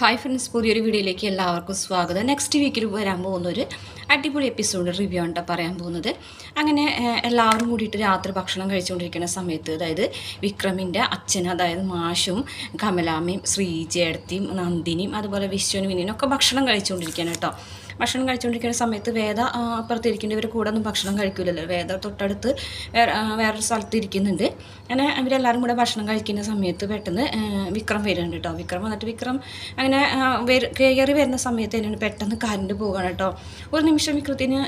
Hi friends, പുതിയൊരു വീഡിയോയിലേക്ക് എല്ലാവർക്കും സ്വാഗതം. നെക്സ്റ്റ് വീക്കിൽ വരാൻ പോകുന്നൊരു അടിപൊളി എപ്പിസോഡ് റിവ്യൂ ആണ് പറയാൻ പോകുന്നത്. അങ്ങനെ എല്ലാവരും കൂടിയിട്ട് രാത്രി ഭക്ഷണം കഴിച്ചുകൊണ്ടിരിക്കുന്ന സമയത്ത്, അതായത് വിക്രമിൻ്റെ അച്ഛൻ, അതായത് മാഷും കമലാമ്മയും ശ്രീജേടത്തിയും നന്ദിനിയും അതുപോലെ വിശ്വനും വിനിയും ഒക്കെ ഭക്ഷണം കഴിച്ചുകൊണ്ടിരിക്കുകയാണ് കേട്ടോ. ഭക്ഷണം കഴിച്ചുകൊണ്ടിരിക്കുന്ന സമയത്ത് വേദ അപ്പുറത്തിരിക്കേണ്ടവർ കൂടെ ഒന്നും ഭക്ഷണം കഴിക്കില്ലല്ലോ. വേദ തൊട്ടടുത്ത് വേറൊരു സ്ഥലത്ത് ഇരിക്കുന്നുണ്ട്. അങ്ങനെ അവരെല്ലാവരും കൂടെ ഭക്ഷണം കഴിക്കുന്ന സമയത്ത് പെട്ടെന്ന് വിക്രം വരുന്നുണ്ട് കേട്ടോ. വിക്രം വന്നിട്ട് വിക്രം അങ്ങനെ കയറി വരുന്ന സമയത്ത് തന്നെയാണ് പെട്ടെന്ന് കറണ്ട് പോവുകയാണ് കേട്ടോ. ഒരു നിമിഷം വിക്രത്തിന്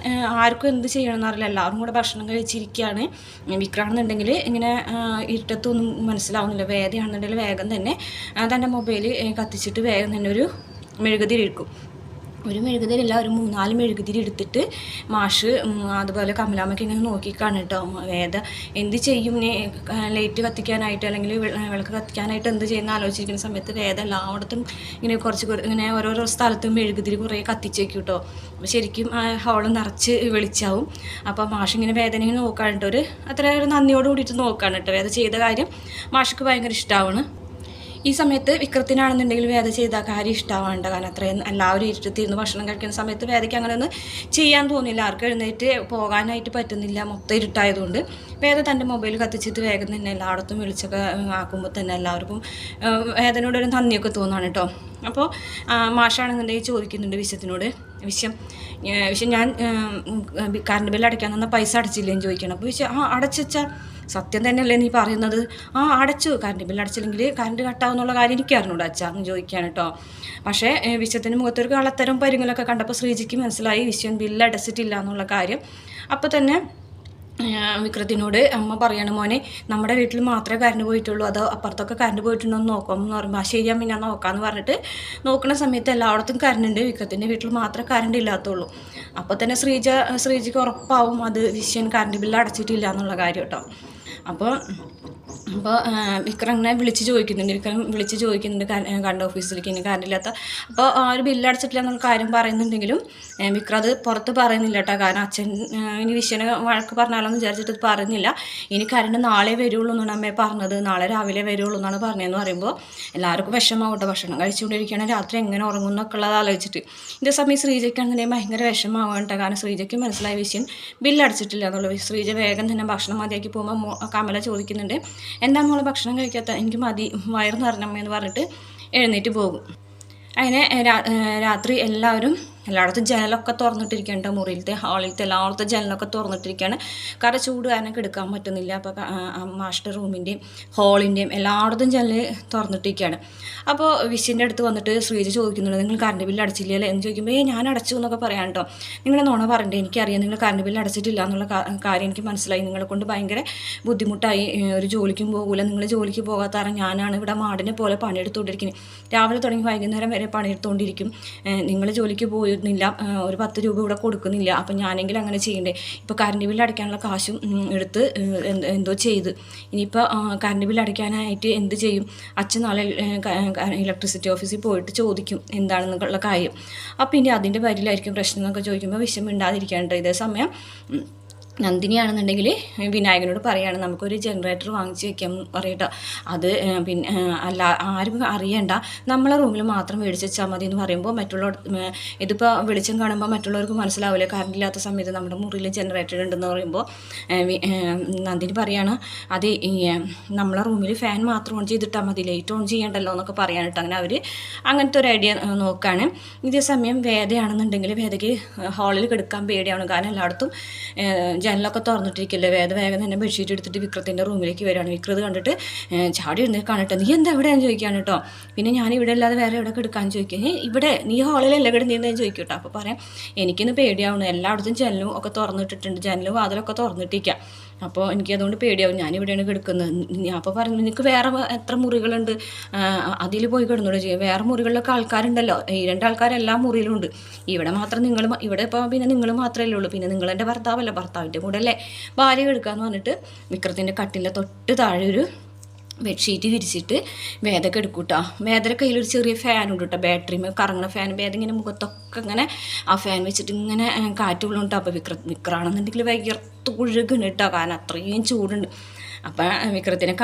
ആർക്കും എന്ത് ചെയ്യണമെന്ന് അറിയില്ല. എല്ലാവരും കൂടെ ഭക്ഷണം കഴിച്ചിരിക്കുകയാണ്. വിക്രമാണെന്നുണ്ടെങ്കിൽ ഇങ്ങനെ ഇരുട്ടത്തൊന്നും മനസ്സിലാവുന്നില്ല. വേദയാണെന്നുണ്ടെങ്കിൽ വേഗം തന്നെ തൻ്റെ മൊബൈൽ കത്തിച്ചിട്ട് വേഗം തന്നെ ഒരു മെഴുകുതിരി എടുക്കും. ഒരു മെഴുകുതിരില്ല, ഒരു 3-4 മെഴുകുതിരി എടുത്തിട്ട് മാഷ് അതുപോലെ കമലാമ്മയ്ക്ക് ഇങ്ങനെ നോക്കിക്കാണ് കേട്ടോ. വേദ എന്ത് ചെയ്യും ലൈറ്റ് കത്തിക്കാനായിട്ട് അല്ലെങ്കിൽ വിളക്ക് കത്തിക്കാനായിട്ട് എന്ത് ചെയ്യുന്ന ആലോചിച്ചിരിക്കുന്ന സമയത്ത് വേദ എല്ലായിടത്തും ഇങ്ങനെ ഇങ്ങനെ ഓരോരോ സ്ഥലത്തും മെഴുകുതിരി കുറേ കത്തിച്ചേക്കും കേട്ടോ. അപ്പോൾ ശരിക്കും ഹോള് നിറച്ച് വെളിച്ചാവും. അപ്പോൾ മാഷ് ഇങ്ങനെ വേദന ഇങ്ങനെ നോക്കാണ് കേട്ടോ. അത്ര ഒരു നന്ദിയോട് കൂടിയിട്ട് നോക്കാണ് കേട്ടോ. വേദ ചെയ്ത കാര്യം മാഷ്ക്ക് ഭയങ്കര ഇഷ്ടമാണ്. ഈ സമയത്ത് വിക്രത്തിനാണെന്നുണ്ടെങ്കിൽ വേദ ചെയ്ത കാര്യം ഇഷ്ടമാവേണ്ട. കാരണം അത്രയും എല്ലാവരും ഇരുത്തിരുന്ന് ഭക്ഷണം കഴിക്കുന്ന സമയത്ത് വേദയ്ക്ക് അങ്ങനെ ഒന്നും ചെയ്യാൻ തോന്നില്ല. ആർക്കും എഴുന്നേറ്റ് പോകാനായിട്ട് പറ്റുന്നില്ല, മൊത്തം ഇരുട്ടായതുകൊണ്ട്. വേദ തൻ്റെ മൊബൈൽ കത്തിച്ചിട്ട് വേഗം തന്നെ എല്ലായിടത്തും വിളിച്ചൊക്കെ ആക്കുമ്പോൾ തന്നെ എല്ലാവർക്കും വേദനയോടൊരു നന്ദിയൊക്കെ തോന്നുകയാണ് കേട്ടോ. അപ്പോൾ മാഷാണെന്നുണ്ടെങ്കിൽ ചോദിക്കുന്നുണ്ട് വിശ്വത്തിനോട്, വിശ്വം ഞാൻ കറണ്ട് ബില്ല് അടയ്ക്കാൻ തന്ന പൈസ അടച്ചില്ലേന്ന് ചോദിക്കണം. അപ്പോൾ വിശ്വം അടച്ചാൽ സത്യം തന്നെയല്ലേ നീ പറയുന്നത്? അടച്ചു, കറണ്ട് ബില്ല് അടച്ചില്ലെങ്കിൽ കറണ്ട് കട്ടാവുന്നുള്ള കാര്യം എനിക്ക് അറിഞ്ഞൂടാ അച്ഛാ എന്ന് ചോദിക്കുകയാണ് കേട്ടോ. പക്ഷേ വിശ്വത്തിൻ്റെ മുഖത്തൊരു കളത്തരം പരിങ്ങലൊക്കെ കണ്ടപ്പോൾ ശ്രീജിക്ക് മനസ്സിലായി വിശ്വൻ ബില്ല് അടച്ചിട്ടില്ല എന്നുള്ള കാര്യം. അപ്പോൾ തന്നെ വിക്രത്തിനോട് അമ്മ പറയാണ്, മോനെ നമ്മുടെ വീട്ടിൽ മാത്രമേ കറണ്ട് പോയിട്ടുള്ളൂ, അതോ അപ്പുറത്തൊക്കെ കറണ്ട് പോയിട്ടുണ്ടോ എന്ന് നോക്കാമെന്ന് പറയുമ്പോൾ ശരിയാ പിന്നെ നോക്കാമെന്ന് പറഞ്ഞിട്ട് നോക്കുന്ന സമയത്ത് എല്ലായിടത്തും കറണ്ട് ഉണ്ട്, വിക്രത്തിൻ്റെ വീട്ടിൽ മാത്രമേ കറണ്ട് ഇല്ലാത്തുള്ളൂ. അപ്പോൾ തന്നെ ശ്രീജിക്ക് ഉറപ്പാവും അത് വിശ്വൻ കറണ്ട് ബില്ല് അടച്ചിട്ടില്ല എന്നുള്ള കാര്യം കേട്ടോ. അപ്പോൾ വിക്രം ഇങ്ങനെ വിളിച്ച് ചോദിക്കുന്നുണ്ട് കറണ്ട് ഓഫീസിലേക്ക് ഇനി കറണ്ടില്ലാത്ത. അപ്പോൾ ഒരു ബില്ല് അടച്ചിട്ടില്ല എന്നുള്ള കാര്യം പറയുന്നുണ്ടെങ്കിലും വിക്രം അത് പുറത്ത് പറയുന്നില്ല കേട്ടോ. കാരണം അച്ഛൻ ഇനി വിശ്വനെ വഴക്ക് പറഞ്ഞാലോന്ന് വിചാരിച്ചിട്ട് പറയുന്നില്ല. ഇനി കറണ്ട് നാളെ വരുള്ളൂ എന്നാണ് അമ്മയെ പറഞ്ഞത്, നാളെ രാവിലെ വരുള്ളൂ എന്നാണ് പറഞ്ഞതെന്ന് പറയുമ്പോൾ എല്ലാവർക്കും വിഷമാവട്ടെ. ഭക്ഷണം കഴിച്ചുകൊണ്ടിരിക്കുകയാണ്, രാത്രി എങ്ങനെ ഉറങ്ങുന്നൊക്കെ ഉള്ളത് ആലോചിച്ചിട്ട്. ഇതേ സമയം ശ്രീജയ്ക്കാണെന്നുണ്ടെങ്കിൽ ഭയങ്കര വിഷമാവട്ടെ. കാരണം ശ്രീജയ്ക്ക് മനസ്സിലായ വിശ്വൻ ബില്ല് അടച്ചിട്ടില്ല എന്നുള്ളത്. ശ്രീജ വേഗം തന്നെ ഭക്ഷണം മതിയാക്കി പോകുമ്പോൾ കമല ചോദിക്കുന്നുണ്ട്, എന്താ മോളെ ഭക്ഷണം കഴിക്കാത്ത? എനിക്ക് മതി, വയറ് നിറഞ്ഞമ്മയെന്ന് പറഞ്ഞിട്ട് എഴുന്നേറ്റ് പോകും. അങ്ങനെ രാത്രി എല്ലായിടത്തും ജനലൊക്കെ തുറന്നിട്ടിരിക്കുകയാണ്. മുറിയിലത്തെ ഹാളിലത്തെ എല്ലായിടത്തും ജനലൊക്കെ തുറന്നിട്ടിരിക്കുകയാണ്. കാരണം ചൂട് കാരണം എടുക്കാൻ പറ്റുന്നില്ല. അപ്പോൾ മാസ്റ്റർ റൂമിൻ്റെയും ഹാളിൻ്റെയും എല്ലായിടത്തും ജനൽ തുറന്നിട്ടിരിക്കുകയാണ്. അപ്പോൾ വിശ്വൻ്റെ അടുത്ത് വന്നിട്ട് ശ്രീജ ചോദിക്കുന്നുണ്ട്, നിങ്ങൾ കറണ്ട് ബില്ല് അടച്ചില്ലല്ലേ എന്ന് ചോദിക്കുമ്പോൾ ഞാൻ അടച്ചു എന്നൊക്കെ പറയാം കേട്ടോ. നിങ്ങൾ നുണ പറഞ്ഞിട്ട് എനിക്കറിയാം നിങ്ങൾ കറണ്ട് ബില്ല് അടച്ചിട്ടില്ല എന്നുള്ള കാര്യം എനിക്ക് മനസ്സിലായി. നിങ്ങളെ കൊണ്ട് ഭയങ്കര ബുദ്ധിമുട്ടായി, ഒരു ജോലിക്കും പോകില്ല, നിങ്ങൾ ജോലിക്ക് പോകാത്ത കാരണം ഞാനാണ് ഇവിടെ മാടിനെ പോലെ പണിയെടുത്തുകൊണ്ടിരിക്കുന്നത്. രാവിലെ തുടങ്ങി വൈകുന്നേരം വരെ പണിയെടുത്തുകൊണ്ടിരിക്കും. നിങ്ങൾ ജോലിക്ക് പോയിരുന്നില്ല, ഒരു 10 രൂപ ഇവിടെ കൊടുക്കുന്നില്ല. അപ്പം ഞാനെങ്കിലും അങ്ങനെ ചെയ്യണ്ടേ? ഇപ്പോൾ കറണ്ട് ബില്ല് അടയ്ക്കാനുള്ള കാശും എടുത്ത് എന്തോ ചെയ്ത് ഇനിയിപ്പോൾ കറണ്ട് ബില്ല് അടയ്ക്കാനായിട്ട് എന്ത് ചെയ്യും? അച്ഛൻ നാളെ ഇലക്ട്രിസിറ്റി ഓഫീസിൽ പോയിട്ട് ചോദിക്കും എന്താണെന്നുള്ള കാര്യം. അപ്പോൾ ഇനി അതിൻ്റെ പേരിലായിരിക്കും പ്രശ്നം എന്നൊക്കെ ചോദിക്കുമ്പോൾ വിഷയം മിണ്ടാതിരിക്കാനുണ്ട്. ഇതേ സമയം നന്ദിനിയാണെന്നുണ്ടെങ്കിൽ വിനായകനോട് പറയുകയാണ്, നമുക്കൊരു ജനറേറ്റർ വാങ്ങിച്ച് വെക്കാം പറയട്ടോ. അത് പിന്നെ ആരും അറിയണ്ട, നമ്മളെ റൂമിൽ മാത്രം മേടിച്ച് വെച്ചാൽ മതി എന്ന് പറയുമ്പോൾ ഇതിപ്പോൾ വെളിച്ചം കാണുമ്പോൾ മറ്റുള്ളവർക്ക് മനസ്സിലാവില്ലേ കറണ്ട് ഇല്ലാത്ത സമയത്ത് നമ്മുടെ മുറിയിൽ ജനറേറ്റർ ഉണ്ടെന്ന് പറയുമ്പോൾ നന്ദിനി പറയുകയാണ്, അത് നമ്മളെ റൂമിൽ ഫാൻ മാത്രം ഓൺ ചെയ്തിട്ടാൽ മതി, ലൈറ്റ് ഓൺ ചെയ്യണ്ടല്ലോ എന്നൊക്കെ പറയാനിട്ട്. അങ്ങനെ അവർ അങ്ങനത്തെ ഒരു ഐഡിയ നോക്കുകയാണ്. ഇതേ സമയം വേദയാണെന്നുണ്ടെങ്കിൽ വേദയ്ക്ക് ഹാളിൽ കിടക്കാൻ പേടിയാണ്. കാരണം എല്ലായിടത്തും ജനലൊക്കെ തുറന്നിട്ടിരിക്കില്ലേ. വേഗം തന്നെ ബെഡ്ഷീറ്റ് എടുത്തിട്ട് വിക്രത്തിൻ്റെ റൂമിലേക്ക് വരികയാണ്. വിക്രത് കണ്ടിട്ട് ചാടി എഴുന്നേൽക്കാണ്. നീ എന്താ എവിടെയാണെന്ന് ചോദിക്കുകയാണ് കേട്ടോ. പിന്നെ ഞാൻ ഇവിടെ അല്ലാതെ വേറെ എവിടെ കിടക്കാമെന്ന് ചോദിക്കുക. ഇവിടെ നീ ഹാളിലല്ല കിടന്നതെന്ന് ചോദിക്കും കേട്ടോ. അപ്പോൾ പറയാം, എനിക്കിന്ന് പേടിയാവുന്നു, എല്ലായിടത്തും ജനലും ഒക്കെ തുറന്നിട്ടിട്ടുണ്ട്, ജനലും വാതിലൊക്കെ തുറന്നിട്ടിരിക്കുക. അപ്പോൾ എനിക്കതുകൊണ്ട് പേടിയാവും, ഞാനിവിടെയാണ് കിടക്കുന്നത്. അപ്പോൾ പറഞ്ഞു, നിനക്ക് വേറെ എത്ര മുറികളുണ്ട്, അതിൽ പോയി കിടന്നോട് ചെയ്യും. വേറെ മുറികളിലൊക്കെ ആൾക്കാരുണ്ടല്ലോ, ഈ 2 ആൾക്കാരെല്ലാ മുറിയിലുണ്ട്. ഇവിടെ മാത്രം ഇവിടെ ഇപ്പോൾ പിന്നെ നിങ്ങൾ മാത്രമല്ലേ ഉള്ളൂ, പിന്നെ നിങ്ങളെൻ്റെ ഭർത്താവല്ല, ഭർത്താവിൻ്റെ കൂടെ അല്ലേ ഭാര്യ കിടക്കാമെന്ന് പറഞ്ഞിട്ട് വിക്രത്തിൻ്റെ കട്ടിലെ തൊട്ട് താഴെ ഒരു ബെഡ്ഷീറ്റ് വിരിച്ചിട്ട് വേദക്ക് എടുക്കൂട്ടോ. വേദയുടെ കയ്യിലൊരു ചെറിയ ഫാനുണ്ട് കേട്ടോ, ബാറ്ററി കറങ്ങുന്ന ഫാൻ. വേദ ഇങ്ങനെ മുഖത്തൊക്കെ ഇങ്ങനെ ആ ഫാൻ വെച്ചിട്ട് ഇങ്ങനെ കാറ്റ് കൊള്ളും കേട്ടോ. അപ്പോൾ വിക്രാണെന്നുണ്ടെങ്കിൽ വൈകിർത്ത് ഒഴുകണം കേട്ടോ, കാരണം അത്രയും ചൂടുണ്ട്. അപ്പം വിക്രത്തിനെ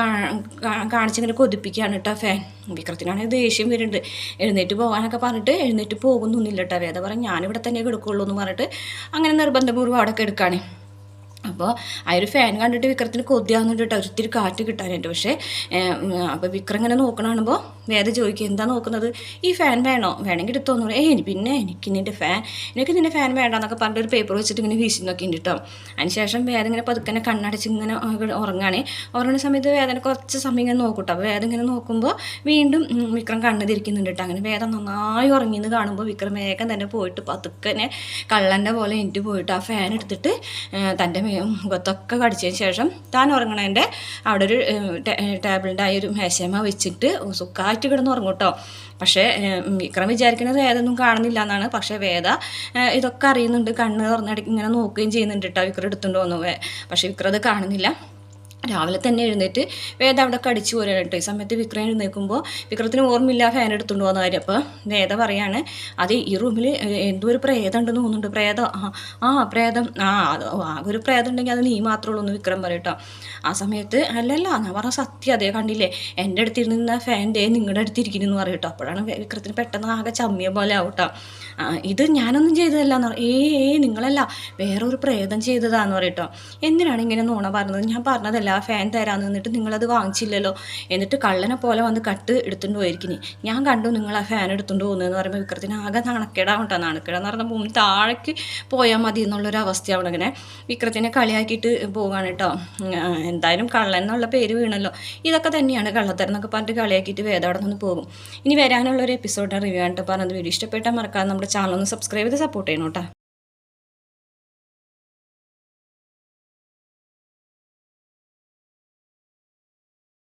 കാണിച്ചിങ്ങനെ കൊതിപ്പിക്കുകയാണ് കേട്ടോ ഫാൻ. വിക്രത്തിനാണെങ്കിൽ ദേഷ്യം വരുന്നുണ്ട്. എഴുന്നേറ്റ് പോകാനൊക്കെ പറഞ്ഞിട്ട് എഴുന്നേറ്റ് പോകുന്നൊന്നുമില്ല കേട്ടോ. വേദ പറഞ്ഞ് ഞാനിവിടെ തന്നെ കിടക്കുള്ളൂ എന്ന് പറഞ്ഞിട്ട് അങ്ങനെ നിർബന്ധപൂർവ്വം അവിടെ കിടക്കുകയാണ്. അപ്പോൾ ആ ഒരു ഫാൻ കണ്ടിട്ട് വിക്രത്തിന് കൊതിയാവുന്നുണ്ട് കേട്ടോ, ഒത്തിരി കാറ്റ് കിട്ടാനായിട്ട്. പക്ഷേ അപ്പോൾ വിക്രം ഇങ്ങനെ നോക്കണാണുമ്പോൾ വേദ ചോദിക്കുക, എന്താ നോക്കുന്നത്, ഈ ഫാൻ വേണോ, വേണമെങ്കിൽ എടുത്തോന്നു പറയും. പിന്നെ എനിക്ക് നിൻ്റെ ഫാൻ വേണ്ടെന്നൊക്കെ പറഞ്ഞിട്ട് ഒരു പേപ്പർ വെച്ചിട്ട് ഇങ്ങനെ വീശി നോക്കിയിട്ട് കേട്ടോ. അതിനുശേഷം വേദ ഇങ്ങനെ പതുക്കനെ കണ്ണടച്ച് ഇങ്ങനെ ഉറങ്ങുന്ന സമയത്ത് വേദന കുറച്ച് സമയം ഇങ്ങനെ നോക്കൂട്ടോ. അപ്പോൾ വേദ ഇങ്ങനെ നോക്കുമ്പോൾ വീണ്ടും വിക്രം കണ്ണ് തിരിക്കുന്നുണ്ട് കേട്ടോ. അങ്ങനെ വേദ നന്നായി ഉറങ്ങിയെന്ന് കാണുമ്പോൾ വിക്രം വേഗം തന്നെ പോയിട്ട് പതുക്കനെ കള്ളൻ്റെ പോലെ എനിക്ക് പോയിട്ട് ആ ഫാൻ എടുത്തിട്ട് തൻ്റെ മുഖത്തൊക്കെ കടിച്ചതിന് ശേഷം താൻ ഉറങ്ങണതിൻ്റെ അവിടെ ഒരു ടേബിളിൻ്റെ ആ ഒരു മേശമ വെച്ചിട്ട് സുഖമായിട്ട് കിടന്ന് ഉറങ്ങും കേട്ടോ. പക്ഷേ വിക്രം വിചാരിക്കുന്നത് വേദൊന്നും കാണുന്നില്ല എന്നാണ്. പക്ഷേ വേദ ഇതൊക്കെ അറിയുന്നുണ്ട്, കണ്ണ് തുറന്നിടയ്ക്ക് ഇങ്ങനെ നോക്കുകയും ചെയ്യുന്നുണ്ട് കേട്ടോ വിക്രം എടുത്തുകൊണ്ട് വന്നു. പക്ഷേ വിക്രം അത് കാണുന്നില്ല. രാവിലെ തന്നെ എഴുന്നേറ്റ് വേദ അവിടെ കടിച്ചു പോരാണ് കേട്ടോ. ഈ സമയത്ത് വിക്രം എഴുന്നേൽക്കുമ്പോൾ വിക്രത്തിന് ഓർമ്മയില്ല ഫാൻ എടുത്തുകൊണ്ട് പോകുന്ന കാര്യം. അപ്പോൾ വേദ പറയാണ്, അത് ഈ റൂമിൽ എന്തോ ഒരു പ്രേതം ഉണ്ടെന്ന് തോന്നുന്നുണ്ട്. പ്രേതം പ്രേതം ആകെ ഒരു പ്രേതം ഉണ്ടെങ്കിൽ അത് നീ മാത്രമേ ഉള്ളൂ എന്ന് വിക്രം പറയും കേട്ടോ. ആ സമയത്ത് അല്ലല്ല ഞാൻ പറഞ്ഞ സത്യം, അതേ കണ്ടില്ലേ എൻ്റെ അടുത്തിരുന്ന ഫാൻ്റെ നിങ്ങളുടെ അടുത്തിരിക്കുന്നു എന്ന് പറയും കേട്ടോ. അപ്പോഴാണ് വിക്രത്തിന് പെട്ടെന്ന് ആകെ ചമ്മിയ പോലെ ആവും കേട്ടോ. ഇത് ഞാനൊന്നും ചെയ്തതല്ല എന്ന് പറയും. നിങ്ങളല്ല, വേറൊരു പ്രേതം ചെയ്തതാന്ന് പറയും കേട്ടോ. എന്തിനാണ് ഇങ്ങനെ നുണ പറഞ്ഞത്, ഞാൻ പറഞ്ഞതല്ല ആ ഫാൻ തരാമെന്ന്, എന്നിട്ട് നിങ്ങളത് വാങ്ങിച്ചില്ലല്ലോ, എന്നിട്ട് കള്ളനെ പോലെ വന്ന് കട്ട് എടുത്തുകൊണ്ട് പോയിരിക്കുന്നു, ഞാൻ കണ്ടു നിങ്ങൾ ആ ഫാൻ എടുത്തുകൊണ്ട് പോകുന്നതെന്ന് പറയുമ്പോൾ വിക്രത്തിന് ആകെ നാണക്കേടാവും കേട്ടോ. നാണക്കേടെന്ന് പറഞ്ഞാൽ ഭൂമി താഴേക്ക് പോയാൽ മതി എന്നുള്ളൊരു അവസ്ഥയാവണം. അങ്ങനെ വിക്രത്തിനെ കളിയാക്കിയിട്ട് പോവുകയാണ് കേട്ടോ. എന്തായാലും കള്ളൻ എന്നുള്ള പേര് വീണല്ലോ, ഇതൊക്കെ തന്നെയാണ് കള്ളത്തരം എന്നൊക്കെ പറഞ്ഞിട്ട് കളിയാക്കിയിട്ട് വേദ അവിടെ നിന്ന് പോകും. ഇനി വരാനുള്ളൊരു എപ്പിസോഡിൻ്റെ റിവ്യൂ ആയിട്ട് പറഞ്ഞത് വീഡിയോ ഇഷ്ടപ്പെട്ടാൽ മറക്കാതെ നമ്മുടെ ചാനൽ ഒന്ന് സബ്സ്ക്രൈബ് ചെയ്ത് സപ്പോർട്ട് ചെയ്യണം കേട്ടോ.